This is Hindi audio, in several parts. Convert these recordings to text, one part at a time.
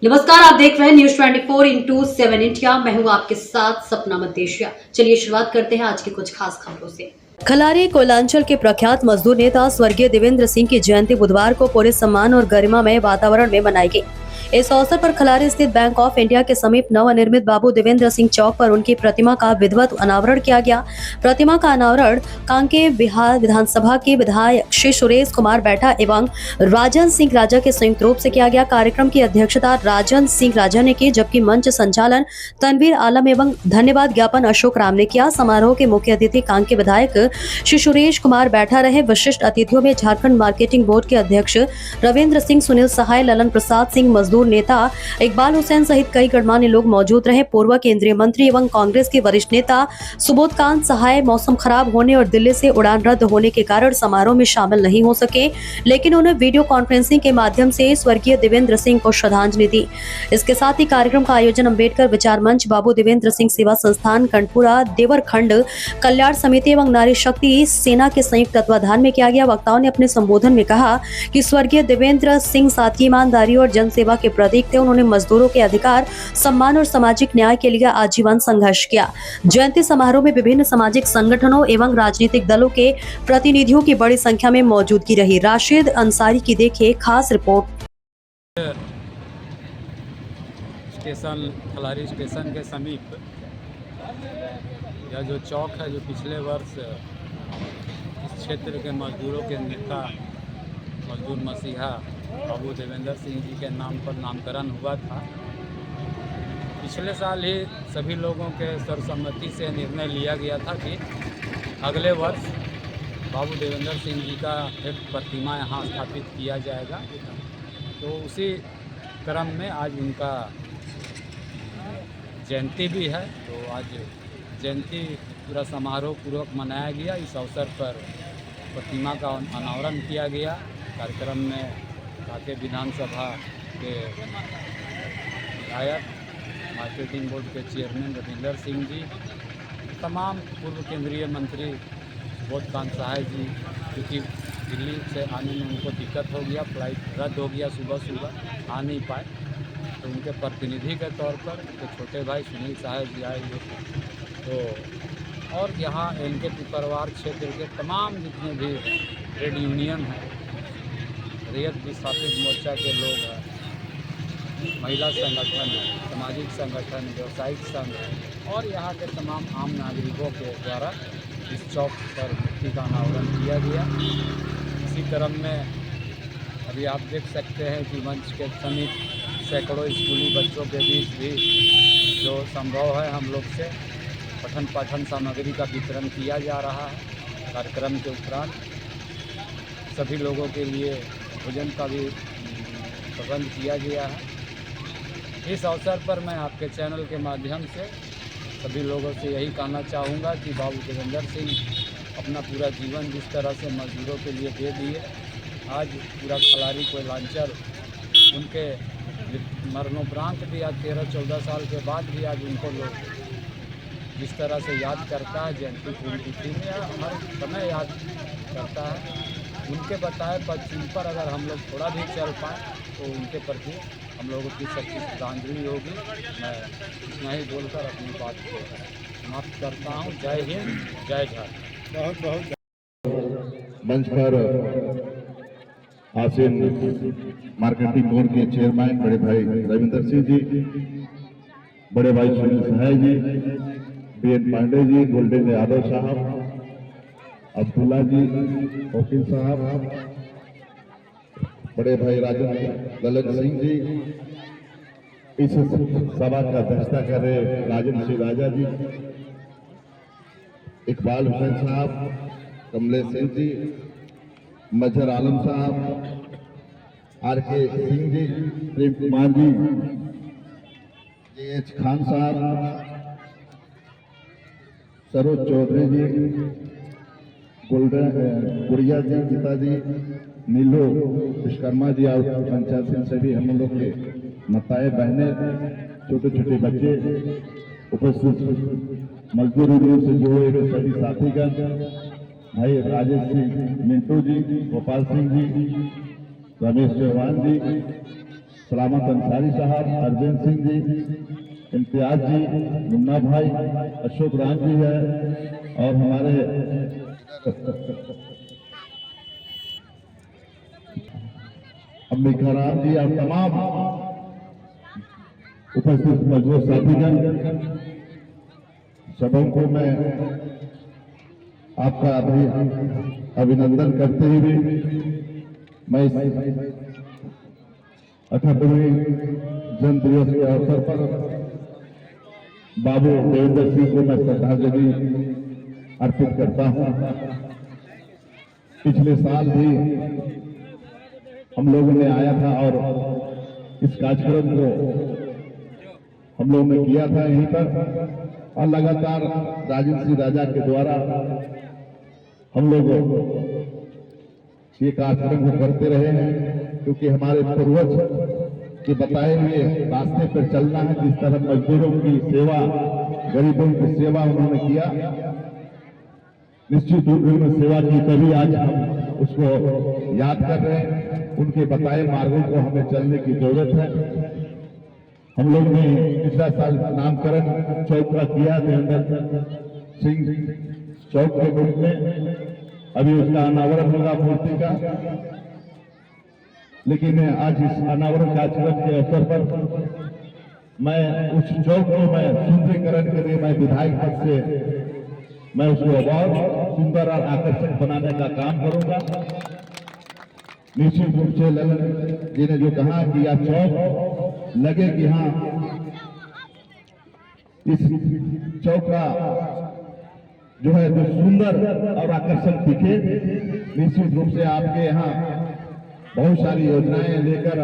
नमस्कार, आप देख रहे हैं न्यूज 24/7 इंडिया। मैं हूं आपके साथ सपना मदेशिया। चलिए शुरुआत करते हैं आज की कुछ खास खबरों से। खलारी कोयलांचल के प्रख्यात मजदूर नेता स्वर्गीय देवेंद्र सिंह की जयंती बुधवार को पूरे सम्मान और गरिमामय वातावरण में मनाई गई। इस अवसर पर खलारी स्थित बैंक ऑफ इंडिया के समीप नवनिर्मित बाबू देवेंद्र सिंह चौक पर उनकी प्रतिमा का विधिवत अनावरण किया गया। प्रतिमा का अनावरण कांके बिहार विधानसभा के विधायक श्री सुरेश कुमार बैठा एवं राजन सिंह राजा के संयुक्त रूप से किया गया। कार्यक्रम की अध्यक्षता राजन सिंह राजा ने की, जबकि मंच संचालन तनवीर आलम एवं धन्यवाद ज्ञापन अशोक राम ने किया। समारोह के मुख्य अतिथि कांके विधायक श्री सुरेश कुमार बैठा रहे। विशिष्ट अतिथियों में झारखंड मार्केटिंग बोर्ड के अध्यक्ष रविंद्र सिंह, सुनील सहाय, ललन प्रसाद सिंह, मजदूर नेता इकबाल हुसैन सहित कई गणमान्य लोग मौजूद रहे। पूर्व केंद्रीय मंत्री एवं कांग्रेस के वरिष्ठ नेता सुबोधकांत सहाय मौसम खराब होने और दिल्ली से उड़ान रद्द होने के कारण समारोह में शामिल नहीं हो सके, लेकिन उन्हें वीडियो कॉन्फ्रेंसिंग के माध्यम से स्वर्गीय देवेंद्र सिंह को श्रद्धांजलि दी। इसके साथ ही कार्यक्रम का आयोजन अम्बेडकर विचार मंच, बाबू देवेंद्र सिंह सेवा संस्थान, कंठपुरा, देवरखंड कल्याण समिति एवं नारी शक्ति सेना के संयुक्त तत्वाधान में किया गया। वक्ताओं ने अपने संबोधन में कहा कि स्वर्गीय देवेंद्र सिंह सादगी, ईमानदारी और जनसेवा के प्रतीक थे। उन्होंने मजदूरों के अधिकार, सम्मान और सामाजिक न्याय के लिए आजीवन संघर्ष किया। जयंती समारोह में विभिन्न सामाजिक संगठनों एवं राजनीतिक दलों के प्रतिनिधियों की बड़ी संख्या में मौजूदगी रही। राशिद अंसारी की देखिए खास रिपोर्ट। स्टेशन खलारी स्टेशन के समीप यह जो चौक है, जो पिछले वर्ष इस क्षेत्र के मजदूरों के नेता मजदूर मसीहा बाबू देवेंद्र सिंह जी के नाम पर नामकरण हुआ था। पिछले साल ही सभी लोगों के सर्वसम्मति से निर्णय लिया गया था कि अगले वर्ष बाबू देवेंद्र सिंह जी का एक प्रतिमा यहाँ स्थापित किया जाएगा। तो उसी क्रम में आज उनका जयंती भी है, तो आज जयंती पूरा समारोह पूर्वक मनाया गया। इस अवसर पर प्रतिमा का अनावरण किया गया। कार्यक्रम में कांके विधानसभा के विधायक, मार्केटिंग बोर्ड के चेयरमैन रविंदर सिंह जी, तमाम पूर्व केंद्रीय मंत्री सुबोधकांत सहाय जी, क्योंकि दिल्ली से आने में उनको दिक्कत हो गया, फ्लाइट रद्द हो गया, सुबह आ नहीं पाए, तो उनके प्रतिनिधि के तौर पर उनके छोटे भाई सुनील सहाय जी आए हुए थे। तो और यहाँ इनके पिपरवार क्षेत्र के तमाम जितने भी ट्रेड यूनियन हैं, रैयत विस्थापित मोर्चा के लोग हैं, महिला संगठन है, सामाजिक संगठन, व्यवसायिक संघ है और यहाँ के तमाम आम नागरिकों के द्वारा इस चौक पर मूर्ति का अनावरण किया गया। इसी क्रम में अभी आप देख सकते हैं कि मंच के समीप सैकड़ों स्कूली बच्चों के बीच भी जो संभव है हम लोग से पठन पाठन सामग्री का वितरण किया जा रहा है। कार्यक्रम के उपरांत सभी लोगों के लिए भोजन का भी प्रबंध किया गया है। इस अवसर पर मैं आपके चैनल के माध्यम से सभी लोगों से यही कहना चाहूँगा कि बाबू देवेंद्र सिंह अपना पूरा जीवन जिस तरह से मजदूरों के लिए दे दिए, आज पूरा खलारी कोयलांचल उनके मरणोपरांत भी आज 13-14 साल के बाद भी आज उनको लोग जिस तरह से याद करता है, जयंती पुण्यतिथि में हर समय याद करता है। उनके बताए पद पर अगर हम लोग थोड़ा भी चल पाएँ तो उनके प्रति हम लोगों की सच्ची श्रद्धांजलि होगी। मैं इतना ही बोलकर अपनी बात को समाप्त करता हूँ। जय हिंद, जय झारखंड। बहुत बहुत मंच पर आसीन मार्केटिंग बोर्ड के चेयरमैन बड़े भाई रविंदर सिंह जी, बड़े भाई सुनील सहाय जी, बीएन पांडे जी, गोल्डन यादव साहब, अब्दुल्ला जी, वकील साहब, बड़े भाई राजन ललन सिंह जी, इस सभा का अध्यक्षता कर रहे राजन सिंह राजा जी, इकबाल हुसैन साहब, कमलेश सिंह जी, मजहर आलम साहब, आर के सिंह जी, प्रेम कुमार जी, एच खान साहब, सरोज चौधरी जी, गुड़िया जी, गीता जी, नीलो विश्वकर्मा जी और पंचायत से सभी हम लोग के माताएं बहनें, छोटे छोटे बच्चे, उपस्थित मजदूर यूनियन से जुड़े हुए सभी साथीगण, भाई राजेश सिंह, मिंटू जी, गोपाल सिंह जी, रमेश चौहान जी, सलामत अंसारी साहब, अरविंद सिंह जी, इम्तियाज जी, मुन्ना भाई, अशोक राम जी है और हमारे अंबिका राम जी और तमाम उपस्थित मौजूद साथीगण, सबों को मैं आपका अभिनंदन करते हुए मैं इस 78वें जन्म दिवस के अवसर पर बाबू देवेंद्र सिंह को मैं श्रद्धांजलि अर्पित करता हूं। पिछले साल भी हम लोगों ने आया था और इस कार्यक्रम को हम लोगों ने किया था यहीं पर और लगातार राजेंद्र सिंह राजा के द्वारा हम लोग ये कार्यक्रम को करते रहे हैं, क्योंकि हमारे पूर्वज के बताए हुए रास्ते पर चलना है। जिस तरह मजदूरों की सेवा, गरीबों की सेवा उन्होंने किया, निश्चित रूप से उन्होंने सेवा की, तभी आज हम उसको याद कर रहे हैं। उनके बताए मार्गों को हमें चलने की जरूरत है। हम लोग ने पिछला साल नामकरण चौक का किया, देवेंद्र सिंह चौक के रूप में, अभी उसका अनावरण होगा मूर्ति का। लेकिन आज इस अनावरण कार्यक्रम के अवसर पर मैं उस चौक को मैं सुंदरीकरण के लिए मैं विधायक पद से मैं उसको बहुत सुंदर और आकर्षक बनाने का काम करूंगा। निश्चित रूप से ललन जी ने जो कहा कि यह चौक लगे कि हाँ, इस चौक का जो है जो सुंदर और आकर्षक दिखे। निश्चित रूप से आपके यहाँ बहुत सारी योजनाएं लेकर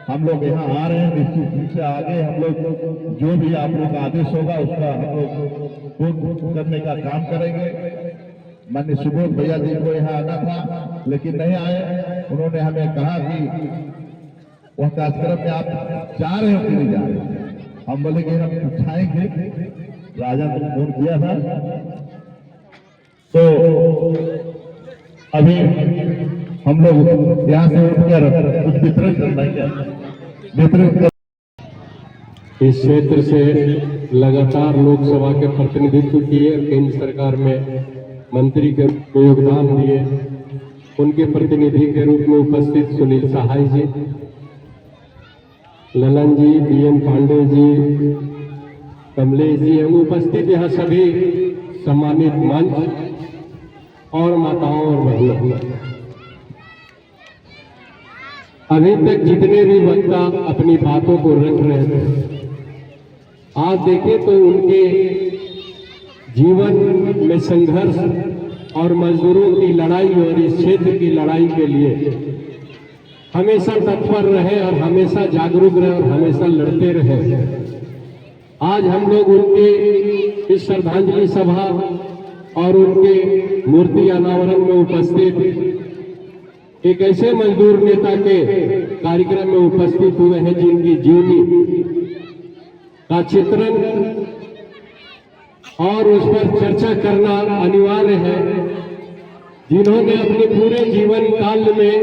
हम लोग यहाँ आ रहे हैं। निश्चित रूप से आगे हम लोग जो भी आप लोग का आदेश होगा उसका हम लोग पूर्ण करने का काम करेंगे। माननीय सुबोध भैया जी को यहाँ आना था लेकिन नहीं आए। उन्होंने हमें कहा कि वह कार्यक्रम में आप जा रहे हो कि नहीं जा रहे। हम बोले कि हम पूछाएंगे, राजा ने फोन किया था। तो अभी हम लोग यहाँ से उठकर कुछ वितरण करना है, वितरण कर इस क्षेत्र से लगातार लोकसभा के प्रतिनिधित्व किए, केंद्र सरकार में मंत्री के रूप में योगदान दिए। उनके प्रतिनिधि के रूप में उपस्थित सुनील सहाय जी, ललन जी, बीएन पांडे जी, कमलेश जी उपस्थित, यहाँ सभी सम्मानित मंच और माताओं और बहनों। अभी तक जितने भी वक्ता अपनी बातों को रख रहे थे, आज देखें तो उनके जीवन में संघर्ष और मजदूरों की लड़ाई और इस क्षेत्र की लड़ाई के लिए हमेशा तत्पर रहे और हमेशा जागरूक रहे और हमेशा लड़ते रहे। आज हम लोग उनके इस श्रद्धांजलि सभा और उनके मूर्ति अनावरण में उपस्थित एक ऐसे मजदूर नेता के कार्यक्रम में उपस्थित हुए हैं जिनकी जीवनी का चित्रण और उस पर चर्चा करना अनिवार्य है, जिन्होंने अपने पूरे जीवन काल में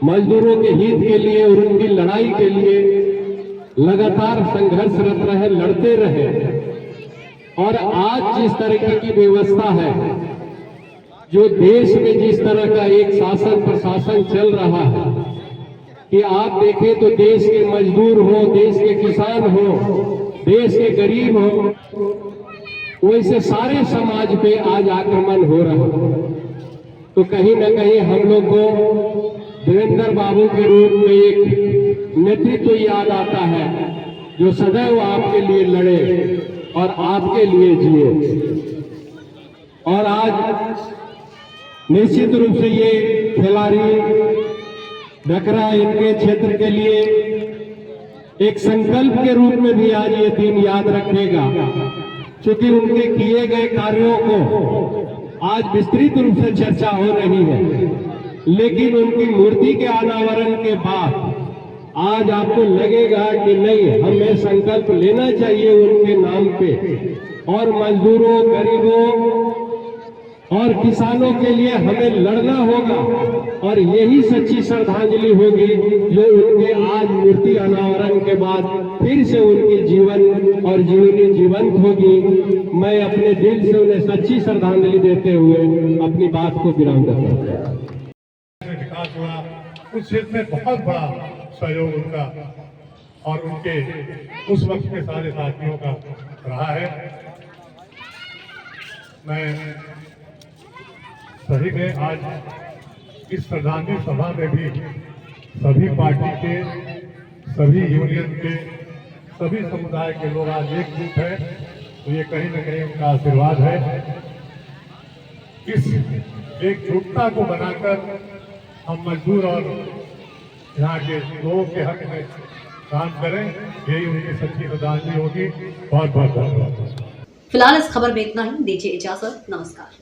मजदूरों के हित के लिए और उनकी लड़ाई के लिए लगातार संघर्षरत रहे, लड़ते रहे। और आज जिस तरीके की व्यवस्था है, जो देश में जिस तरह का एक शासन प्रशासन चल रहा है कि आप देखें तो देश के मजदूर हो, देश के किसान हो, देश के गरीब हो, वैसे सारे समाज पे आज आक्रमण हो रहा है। तो कहीं ना कहीं हम लोग को देवेंद्र बाबू के रूप में एक नेतृत्व याद आता है, जो सदैव आपके लिए लड़े और आपके लिए जिए। और आज निश्चित रूप से ये खिलाड़ी डकरा इनके क्षेत्र के लिए एक संकल्प के रूप में भी आज ये दिन याद रखेगा, क्योंकि उनके किए गए कार्यों को आज विस्तृत रूप से चर्चा हो रही है। लेकिन उनकी मूर्ति के अनावरण के बाद आज आपको लगेगा कि नहीं, हमें संकल्प लेना चाहिए उनके नाम पे और मजदूरों, गरीबों और किसानों के लिए हमें लड़ना होगा और यही सच्ची श्रद्धांजलि होगी जो उनके आज मूर्ति अनावरण के बाद फिर से उनकी जीवन और जीवनी जीवंत होगी। मैं अपने दिल से उन्हें सच्ची श्रद्धांजलि देते हुए अपनी बात को विराम करता हूँ। विकास हुआ उस क्षेत्र में बहुत बड़ा सहयोग उनका और उनके उस वक्त के सारे साथियों का रहा है। मैं सही में आज इस श्रद्धांजलि सभा में भी सभी पार्टी के, सभी यूनियन के, सभी समुदाय के लोग आज एकजुट हैं, तो ये कहीं न कहीं उनका आशीर्वाद है। इस एकजुटता को बनाकर हम मजदूर और यहाँ के लोगों के हक में काम करें, यही उनकी सच्ची श्रद्धांजलि होगी। बहुत बहुत धन्यवाद। फिलहाल इस खबर में इतना ही, दीजिए इजाजत, नमस्कार।